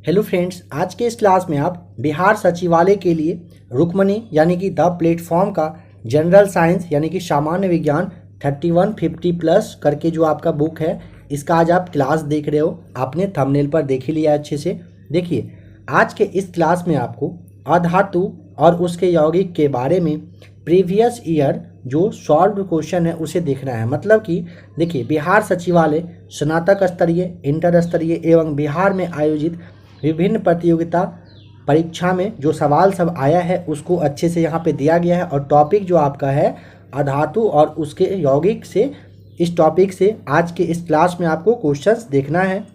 Hello friends, आज के इस क्लास में आप बिहार सचिवालय के लिए रुक्मणी यानी कि द प्लेटफॉर्म का जनरल साइंस यानी कि सामान्य विज्ञान 3150 प्लस करके जो आपका बुक है, इसका आज आप क्लास देख रहे हो। आपने थंबनेल पर देख ही लिया अच्छे से। देखिए, आज के इस क्लास में आपको अधातु और उसके यौगिक के बारे में प्रीवियस ईयर जो सॉल्व क्वेश्चन है उसे देखना है। मतलब कि देखिए, बिहार सचिवालय स्नातक स्तरीय, इंटर स्तरीय एवं बिहार में आयोजित विभिन्न प्रतियोगिता परीक्षा में जो सवाल सब आया है उसको अच्छे से यहाँ पे दिया गया है। और टॉपिक जो आपका है अधातु और उसके यौगिक से, इस टॉपिक से आज के इस क्लास में आपको क्वेश्चंस देखना है।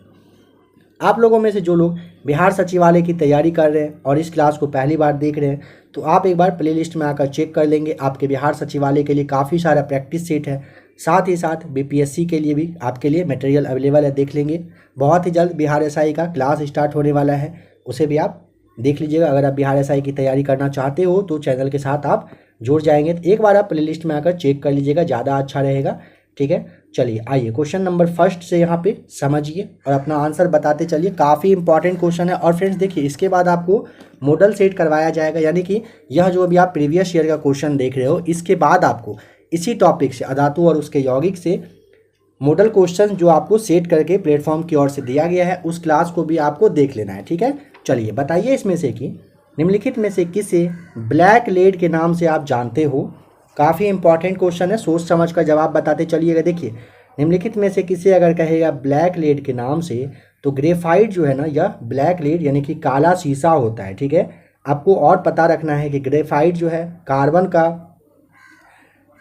आप लोगों में से जो लोग बिहार सचिवालय की तैयारी कर रहे हैं और इस क्लास को पहली बार देख रहे हैं, तो आप एक बार प्लेलिस्ट में आकर चेक कर लेंगे। आपके बिहार सचिवालय के लिए काफ़ी सारा प्रैक्टिस सेट है, साथ ही साथ बीपीएससी के लिए भी आपके लिए मटेरियल अवेलेबल है, देख लेंगे। बहुत ही जल्द बिहार एसआई का क्लास स्टार्ट होने वाला है, उसे भी आप देख लीजिएगा। अगर आप बिहार एसआई की तैयारी करना चाहते हो तो चैनल के साथ आप जुड़ जाएंगे। तो एक बार आप प्लेलिस्ट में आकर चेक कर लीजिएगा, ज़्यादा अच्छा रहेगा। ठीक है, चलिए आइए क्वेश्चन नंबर फर्स्ट से यहाँ पे समझिए और अपना आंसर बताते चलिए। काफ़ी इंपॉर्टेंट क्वेश्चन है। और फ्रेंड्स देखिए, इसके बाद आपको मॉडल सेट करवाया जाएगा, यानी कि यह जो अभी आप प्रीवियस ईयर का क्वेश्चन देख रहे हो, इसके बाद आपको इसी टॉपिक से अधातु और उसके यौगिक से मॉडल क्वेश्चन जो आपको सेट करके प्लेटफॉर्म की ओर से दिया गया है, उस क्लास को भी आपको देख लेना है। ठीक है, चलिए बताइए, इसमें से कि निम्नलिखित में से किसे ब्लैक लेड के नाम से आप जानते हो। काफ़ी इंपॉर्टेंट क्वेश्चन है, सोच समझ कर जवाब बताते चलिएगा। देखिए, निम्नलिखित में से किसे अगर कहेगा ब्लैक लेड के नाम से, तो ग्रेफाइट जो है ना, यह ब्लैक लेड यानी कि काला शीशा होता है। ठीक है, आपको और पता रखना है कि ग्रेफाइट जो है कार्बन का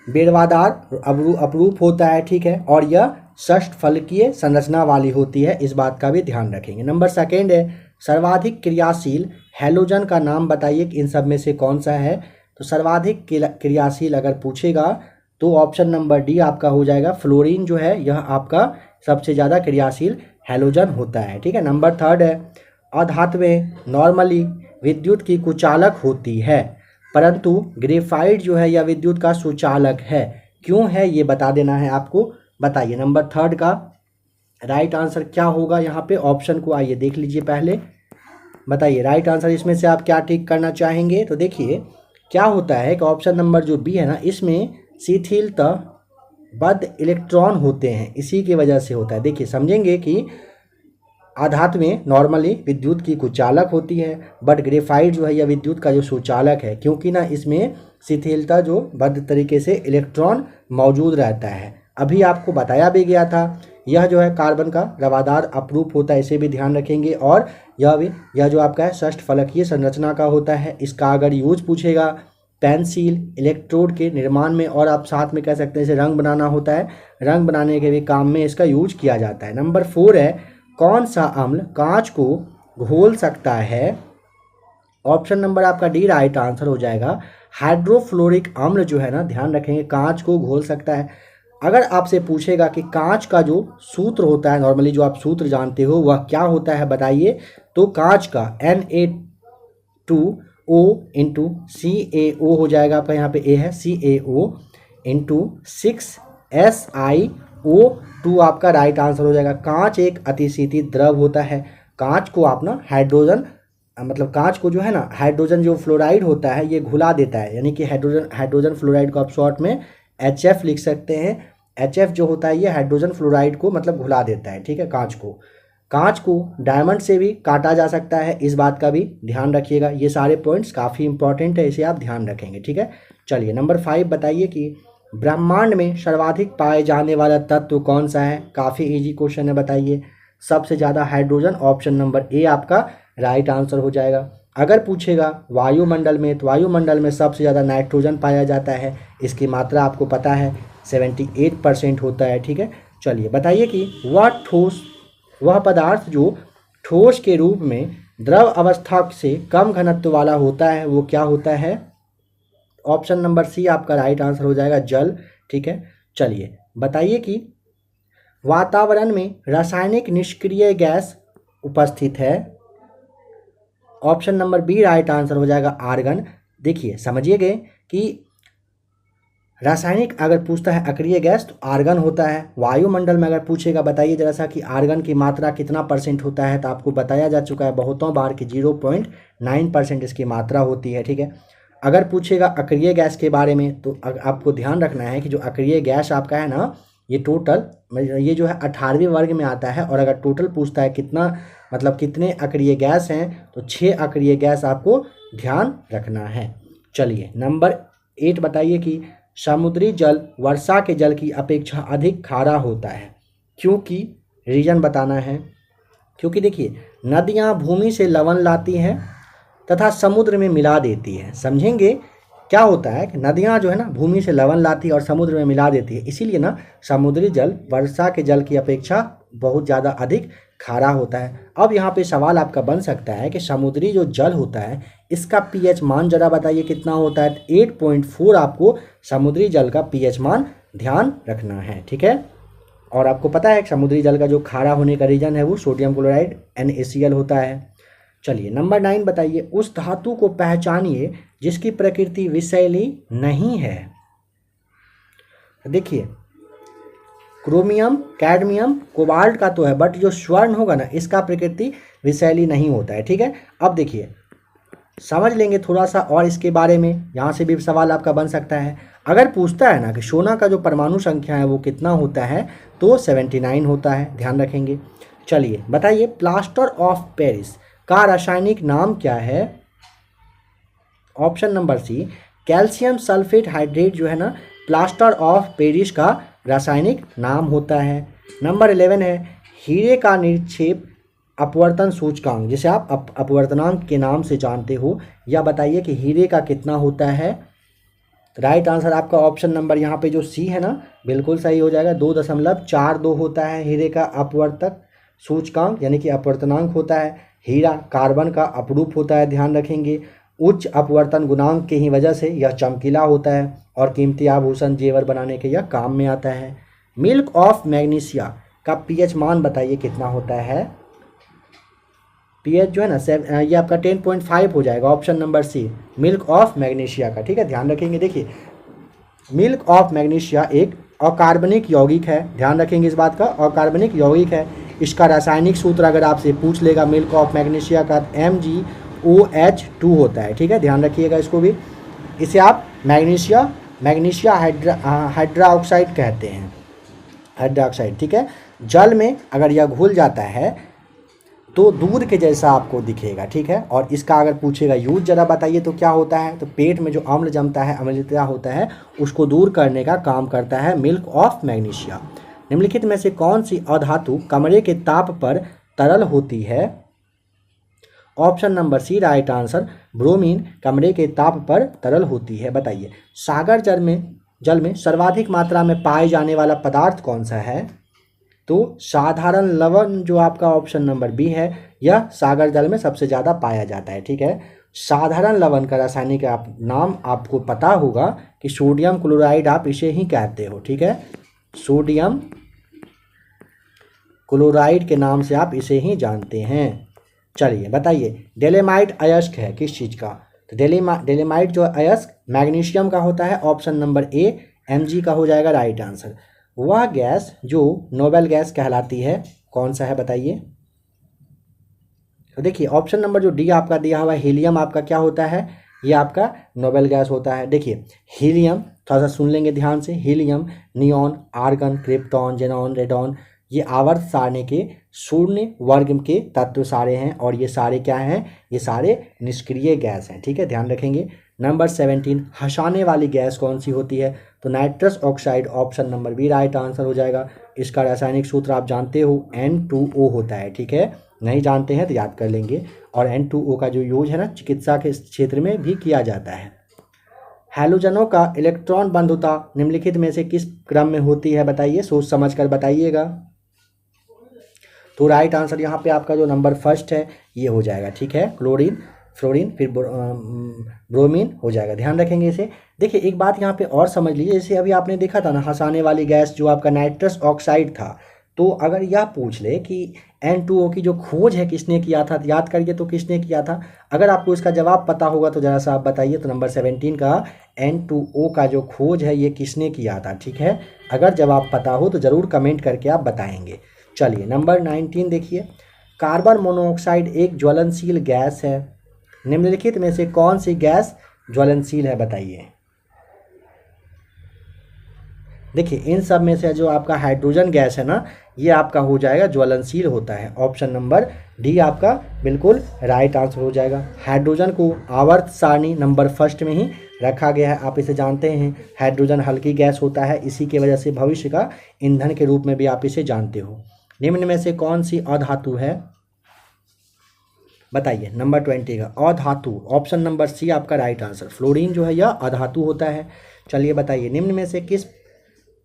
बेरवादार अपरूप होता है। ठीक है, और यह षष्ठफलकीय संरचना वाली होती है, इस बात का भी ध्यान रखेंगे। नंबर सेकेंड है, सर्वाधिक क्रियाशील हैलोजन का नाम बताइए कि इन सब में से कौन सा है। तो सर्वाधिक क्रियाशील अगर पूछेगा तो ऑप्शन नंबर डी आपका हो जाएगा। फ्लोरीन जो है यह आपका सबसे ज़्यादा क्रियाशील हैलोजन होता है। ठीक है, नंबर थर्ड है, अधातुएं नॉर्मली विद्युत की कुचालक होती है, परंतु ग्रेफाइट जो है यह विद्युत का सुचालक है। क्यों है ये बता देना है आपको। बताइए नंबर थर्ड का राइट आंसर क्या होगा। यहाँ पे ऑप्शन को आइए देख लीजिए पहले, बताइए राइट आंसर इसमें से आप क्या टिक करना चाहेंगे। तो देखिए क्या होता है कि ऑप्शन नंबर जो बी है ना, इसमें शिथिलता बद्ध इलेक्ट्रॉन होते हैं, इसी की वजह से होता है। देखिए समझेंगे कि अधातुएं नॉर्मली विद्युत की कुचालक होती है, बट ग्रेफाइट जो है यह विद्युत का जो सुचालक है, क्योंकि ना इसमें शिथिलता जो बद्ध तरीके से इलेक्ट्रॉन मौजूद रहता है। अभी आपको बताया भी गया था, यह जो है कार्बन का रवादार अपरूप होता है, इसे भी ध्यान रखेंगे। और यह जो आपका है षष्ठफलकीय संरचना का होता है। इसका अगर यूज पूछेगा पेंसिल इलेक्ट्रोड के निर्माण में, और आप साथ में कह सकते हैं इसे रंग बनाना होता है, रंग बनाने के भी काम में इसका यूज किया जाता है। नंबर फोर है, कौन सा अम्ल कांच को घोल सकता है। ऑप्शन नंबर आपका डी राइट आंसर हो जाएगा। हाइड्रोफ्लोरिक अम्ल जो है ना, ध्यान रखेंगे, कांच को घोल सकता है। अगर आपसे पूछेगा कि कांच का जो सूत्र होता है, नॉर्मली जो आप सूत्र जानते हो वह क्या होता है बताइए, तो कांच का Na2O इंटू CaO हो जाएगा। आपका यहाँ पे ए है, CaO इंटू 6SiO2 आपका राइट आंसर हो जाएगा। कांच एक अतिशीतित द्रव होता है। कांच को आप ना हाइड्रोजन, मतलब कांच को जो है ना, हाइड्रोजन जो फ्लोराइड होता है ये घुला देता है, यानी कि हाइड्रोजन फ्लोराइड को आप शॉर्ट में HF लिख सकते हैं। HF जो होता है ये हाइड्रोजन फ्लोराइड को मतलब घुला देता है। ठीक है, कांच को डायमंड से भी काटा जा सकता है, इस बात का भी ध्यान रखिएगा। ये सारे पॉइंट्स काफ़ी इंपॉर्टेंट है, इसे आप ध्यान रखेंगे। ठीक है, चलिए नंबर 5 बताइए कि ब्रह्मांड में सर्वाधिक पाए जाने वाला तत्व कौन सा है। काफ़ी इजी क्वेश्चन है, बताइए। सबसे ज़्यादा हाइड्रोजन, ऑप्शन नंबर ए आपका राइट आंसर हो जाएगा। अगर पूछेगा वायुमंडल में, तो वायुमंडल में सबसे ज़्यादा नाइट्रोजन पाया जाता है, इसकी मात्रा आपको पता है 78% होता है। ठीक है, चलिए बताइए कि वह पदार्थ जो ठोस के रूप में द्रव अवस्था से कम घनत्व वाला होता है वो क्या होता है। ऑप्शन नंबर सी आपका राइट आंसर हो जाएगा, जल। ठीक है, चलिए बताइए कि वातावरण में रासायनिक निष्क्रिय गैस उपस्थित है। Option number B right answer हो जाएगा, आर्गन। देखिए समझिएगा कि रासायनिक अगर पूछता है अक्रिय गैस तो आर्गन होता है। वायुमंडल में अगर पूछेगा बताइए जरा सा कि आर्गन की मात्रा कितना % होता है, तो आपको बताया जा चुका है बहुतों बार कि 0.9% इसकी मात्रा होती है, ठीक है। अगर पूछेगा अक्रिय गैस के बारे में तो आपको ध्यान रखना है कि जो अक्रिय गैस आपका है ना, ये टोटल ये जो है 18वें वर्ग में आता है। और अगर टोटल पूछता है कितना मतलब कितने अक्रिय गैस हैं तो 6 अक्रिय गैस आपको ध्यान रखना है। चलिए नंबर 8 बताइए कि समुद्री जल वर्षा के जल की अपेक्षा अधिक खारा होता है, क्योंकि रीजन बताना है। क्योंकि देखिए नदियाँ भूमि से लवण लाती हैं तथा समुद्र में मिला देती है। समझेंगे क्या होता है कि नदियाँ जो है ना भूमि से लवण लाती है और समुद्र में मिला देती है, इसीलिए ना समुद्री जल वर्षा के जल की अपेक्षा बहुत ज़्यादा अधिक खारा होता है। अब यहाँ पे सवाल आपका बन सकता है कि समुद्री जो जल होता है इसका पीएच मान जरा बताइए कितना होता है। 8.4 आपको समुद्री जल का पीएच मान ध्यान रखना है, ठीक है। और आपको पता है कि समुद्री जल का जो खारा होने का रीजन है वो सोडियम क्लोराइड NaCl होता है। चलिए नंबर 9 बताइए, उस धातु को पहचानिए जिसकी प्रकृति विषैली नहीं है। देखिए क्रोमियम, कैडमियम, कोबाल्ट का तो है, बट जो स्वर्ण होगा ना इसका प्रकृति विषैली नहीं होता है, ठीक है। अब देखिए समझ लेंगे थोड़ा सा और इसके बारे में, यहाँ से भी सवाल आपका बन सकता है। अगर पूछता है ना कि सोना का जो परमाणु संख्या है वो कितना होता है तो 79 होता है, ध्यान रखेंगे। चलिए बताइए प्लास्टर ऑफ पेरिस का रासायनिक नाम क्या है। Option number C calcium sulphate hydrate जो है ना प्लास्टर ऑफ पेरिस का रासायनिक नाम होता है। नंबर 11 है हीरे का निक्षेप अपवर्तन सूचकांक, जिसे आप अपवर्तनांक के नाम से जानते हो, या बताइए कि हीरे का कितना होता है। राइट आंसर आपका ऑप्शन नंबर यहाँ पे जो सी है ना बिल्कुल सही हो जाएगा। 2.42 होता है हीरे का अपवर्तक सूचकांक यानी कि अपवर्तनांक होता है। हीरा कार्बन का अपरूप होता है, ध्यान रखेंगे। उच्च अपवर्तन गुणांक की ही वजह से यह चमकीला होता है और कीमती आभूषण जेवर बनाने के यह काम में आता है। मिल्क ऑफ मैग्नीशिया का पीएच मान बताइए कितना होता है। पीएच जो है ना ये आपका 10.5 हो जाएगा, option number C milk of magnesia का, ठीक है, ध्यान रखेंगे। देखिए मिल्क ऑफ मैग्नीशिया एक अकार्बनिक यौगिक है, ध्यान रखेंगे इस बात का, अकार्बनिक यौगिक है। इसका रासायनिक सूत्र अगर आपसे पूछ लेगा मिल्क ऑफ मैग्नीशिया का MgOH2 होता है, ठीक है, ध्यान रखिएगा इसको भी। इसे आप मैग्नीशिया हाइड्रोक्साइड कहते हैं, हाइड्रोक्साइड, ठीक है। जल में अगर यह घुल जाता है तो दूध के जैसा आपको दिखेगा, ठीक है। और इसका अगर पूछेगा यूज जरा बताइए तो क्या होता है, तो पेट में जो अम्ल जमता है, अम्लता होता है, उसको दूर करने का काम करता है मिल्क ऑफ मैग्नीशिया। निम्नलिखित में से कौन सी अधातु कमरे के ताप पर तरल होती है। Option number C right answer bromine कमरे के ताप पर तरल होती है। बताइए सागर जल में सर्वाधिक मात्रा में पाए जाने वाला पदार्थ कौन सा है। तो साधारण लवण जो आपका ऑप्शन नंबर बी है, यह सागर जल में सबसे ज़्यादा पाया जाता है, ठीक है। साधारण लवण का रासायनिक नाम आपको पता होगा कि सोडियम क्लोराइड आप इसे ही कहते हो, ठीक है, सोडियम क्लोराइड के नाम से आप इसे ही जानते हैं। चलिए बताइए डेलेमाइट अयस्क है किस चीज़ का। तो डेलेमाइट जो अयस्क मैग्नीशियम का होता है, ऑप्शन नंबर ए Mg का हो जाएगा राइट आंसर। वह गैस जो नोबेल गैस कहलाती है कौन सा है बताइए। तो देखिए ऑप्शन नंबर जो डी आपका दिया हुआ है हीलियम आपका क्या होता है, ये आपका नोबेल गैस होता है। देखिए हीलियम थोड़ा सा सुन लेंगे ध्यान से, helium, neon, argon, krypton, xenon, radon, ये आवर्त सारणी के शून्य वर्ग के तत्व सारे हैं और ये सारे क्या हैं, ये सारे निष्क्रिय गैस हैं, ठीक है, ध्यान रखेंगे। नंबर 17 हंसाने वाली गैस कौन सी होती है। तो nitrous oxide, option number B right answer हो जाएगा। इसका रासायनिक सूत्र आप जानते हो N2O होता है, ठीक है, नहीं जानते हैं तो याद कर लेंगे। और N2O का जो यूज है ना चिकित्सा के क्षेत्र में भी किया जाता है। हैलोजनों का इलेक्ट्रॉन बंधुता निम्नलिखित में से किस क्रम में होती है बताइए, सोच समझ कर बताइएगा। तो राइट आंसर यहाँ पे आपका जो नंबर फर्स्ट है ये हो जाएगा, ठीक है, क्लोरीन, फ्लोरीन, फिर ब्रोमीन हो जाएगा, ध्यान रखेंगे इसे। देखिए एक बात यहाँ पे और समझ लीजिए, जैसे अभी आपने देखा था ना हंसाने वाली गैस जो आपका नाइट्रस ऑक्साइड था, तो अगर यह पूछ ले कि N2O की जो खोज है किसने किया था, याद करिए तो किसने किया था। अगर आपको इसका जवाब पता होगा तो ज़रा सा आप बताइए। तो नंबर 17 का N2O का जो खोज है ये किसने किया था, ठीक है। अगर जवाब पता हो तो ज़रूर कमेंट करके आप बताएंगे। चलिए नंबर 19 देखिए, कार्बन मोनोऑक्साइड एक ज्वलनशील गैस है, निम्नलिखित में से कौन सी गैस ज्वलनशील है, बताइए। देखिए इन सब में से जो आपका हाइड्रोजन गैस है ना, ये आपका हो जाएगा ज्वलनशील होता है। ऑप्शन नंबर डी आपका बिल्कुल राइट आंसर हो जाएगा। हाइड्रोजन को आवर्त सारणी नंबर फर्स्ट में ही रखा गया है, आप इसे जानते हैं। हाइड्रोजन हल्की गैस होता है, इसी की वजह से भविष्य का ईंधन के रूप में भी आप इसे जानते हो। निम्न में से कौन सी अधातु है, बताइए। नंबर 20 का अधातु, ऑप्शन नंबर सी आपका राइट आंसर। फ्लोरीन जो है यह अधातु होता है। चलिए बताइए, निम्न में से किस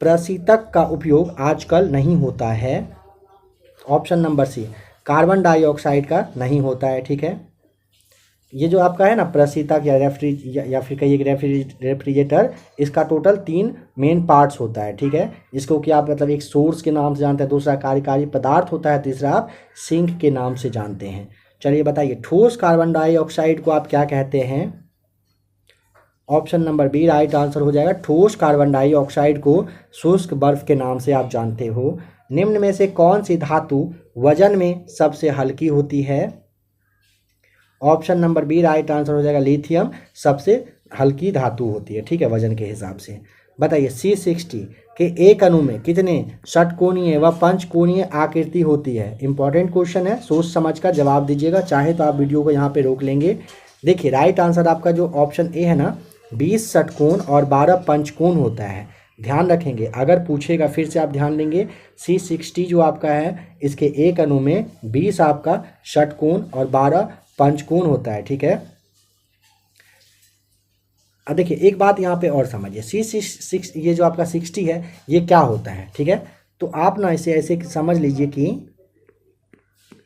प्रशीतक का उपयोग आजकल नहीं होता है। Option number C, carbon dioxide का नहीं होता है, ठीक है। ये जो आपका है ना प्रशीतक या फिर कहिए रेफ्रिजरेटर, इसका टोटल 3 मेन पार्ट्स होता है, ठीक है। जिसको कि आप मतलब एक सोर्स के नाम से जानते हैं, दूसरा कार्यकारी पदार्थ होता है, तीसरा आप सिंक के नाम से जानते हैं। चलिए बताइए, ठोस कार्बन डाइऑक्साइड को आप क्या कहते हैं। Option number B right answer हो जाएगा। ठोस कार्बन डाइऑक्साइड को शुष्क बर्फ के नाम से आप जानते हो। निम्न में से कौन सी धातु वजन में सबसे हल्की होती है। Option number B right answer हो जाएगा। लिथियम सबसे हल्की धातु होती है, ठीक है, वजन के हिसाब से। बताइए C60 के एक अणु में कितने षटकोणीय व पंचकोणीय आकृति होती है। इंपॉर्टेंट क्वेश्चन है, सोच समझ कर जवाब दीजिएगा, चाहे तो आप वीडियो को यहाँ पे रोक लेंगे। देखिए राइट आंसर आपका जो ऑप्शन ए है ना, 20 षटकोण और 12 पंचकोण होता है। ध्यान रखेंगे, अगर पूछेगा फिर से आप ध्यान देंगे, C60 जो आपका है इसके एक अणु में 20 आपका षटकोण और 12 पंचकोण होता है, ठीक है। अब देखिए एक बात यहाँ पे और समझिए, C6 ये जो आपका 60 है ये क्या होता है, ठीक है। तो आप ना इसे ऐसे समझ लीजिए कि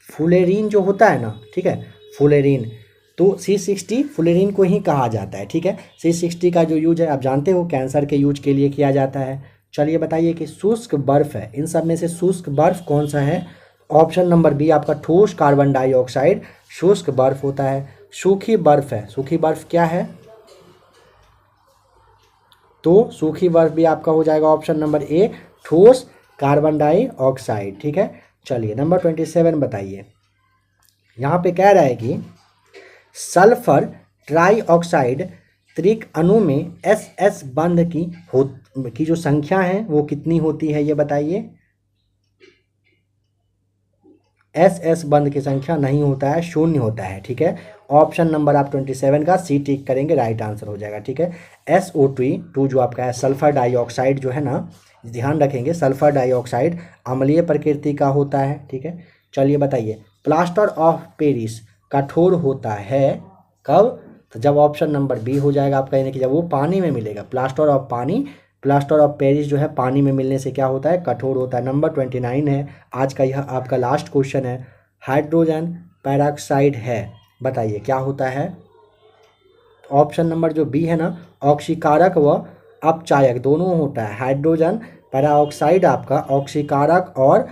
फुलेरीन जो होता है ना, ठीक है, फुलेरीन, तो C60 फुलेरीन को ही कहा जाता है, ठीक है। C60 का जो यूज है आप जानते हो, कैंसर के यूज के लिए किया जाता है। चलिए बताइए कि शुष्क बर्फ है, इन सब में से शुष्क बर्फ कौन सा है। ऑप्शन नंबर बी आपका ठोस कार्बन डाइऑक्साइड शुष्क बर्फ होता है। सूखी बर्फ है, सूखी बर्फ क्या है, तो सूखी बर्फ भी आपका हो जाएगा ऑप्शन नंबर ए ठोस कार्बन डाइऑक्साइड, ठीक है। चलिए नंबर 27 बताइए, यहाँ पे कह रहा है कि सल्फर ट्राइऑक्साइड त्रिक अणु में SS बंध की जो संख्या है वो कितनी होती है, ये बताइए। SS बंध की संख्या नहीं होता है, 0 होता है, ठीक है। ऑप्शन नंबर आप 27 का सी टिक करेंगे, राइट आंसर हो जाएगा, ठीक है। SO2 जो आपका है सल्फर डाइऑक्साइड जो है ना, ध्यान रखेंगे सल्फर डाइऑक्साइड अम्लीय प्रकृति का होता है, ठीक है। चलिए बताइए, प्लास्टर ऑफ पेरिस कठोर होता है कब, तो जब ऑप्शन नंबर बी हो जाएगा आपका, यानी कि जब वो पानी में मिलेगा। प्लास्टर ऑफ पेरिस जो है पानी में मिलने से क्या होता है, कठोर होता है। नंबर 29 है आज का, यह आपका लास्ट क्वेश्चन है। हाइड्रोजन पेरोक्साइड है, बताइए क्या होता है। ऑप्शन नंबर जो बी है ना, ऑक्सीकारक व अपचायक दोनों होता है। हाइड्रोजन पेरोक्साइड आपका ऑक्सीकारक और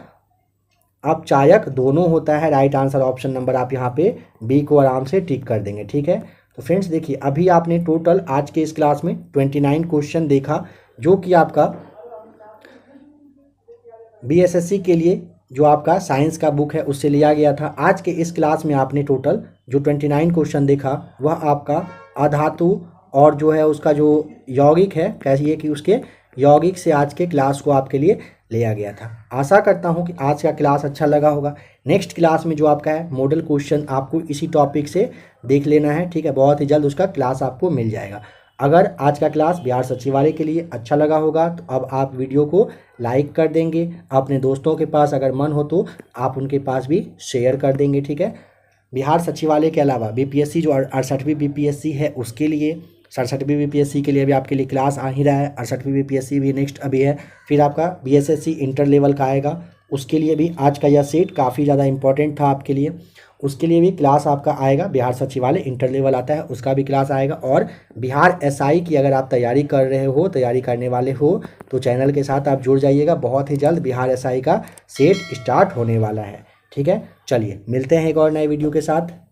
अपचायक दोनों होता है। राइट आंसर ऑप्शन नंबर आप यहाँ पे बी को आराम से टिक कर देंगे, ठीक है। तो फ्रेंड्स देखिए, अभी आपने टोटल आज के इस क्लास में 29 क्वेश्चन देखा, जो कि आपका BSSC के लिए जो आपका साइंस का बुक है उससे लिया गया था। आज के इस क्लास में आपने टोटल जो 29 क्वेश्चन देखा वह आपका अधातु और जो है उसका जो यौगिक है, कहिए कि उसके यौगिक से आज के क्लास को आपके लिए लिया गया था। आशा करता हूं कि आज का क्लास अच्छा लगा होगा। नेक्स्ट क्लास में जो आपका है मॉडल क्वेश्चन आपको इसी टॉपिक से देख लेना है, ठीक है। बहुत ही जल्द उसका क्लास आपको मिल जाएगा। अगर आज का क्लास बिहार सचिवालय के लिए अच्छा लगा होगा तो अब आप वीडियो को लाइक कर देंगे, अपने दोस्तों के पास अगर मन हो तो आप उनके पास भी शेयर कर देंगे, ठीक है। बिहार सचिवालय के अलावा BPSC जो 68वीं BPSC है उसके लिए, 67वीं BPSC के लिए भी आपके लिए क्लास आ ही रहा है। 68वीं BPSC भी नेक्स्ट अभी है। फिर आपका BSSC इंटर लेवल का आएगा, उसके लिए भी आज का यह सेट काफ़ी ज़्यादा इंपॉर्टेंट था आपके लिए। उसके लिए भी क्लास आपका आएगा। बिहार सचिवालय इंटर लेवल आता है, उसका भी क्लास आएगा। और बिहार एसआई की अगर आप तैयारी कर रहे हो, तैयारी करने वाले हो, तो चैनल के साथ आप जुड़ जाइएगा। बहुत ही जल्द बिहार एसआई का सेट स्टार्ट होने वाला है। ठीक है, चलिए मिलते हैं एक और नए वीडियो के साथ।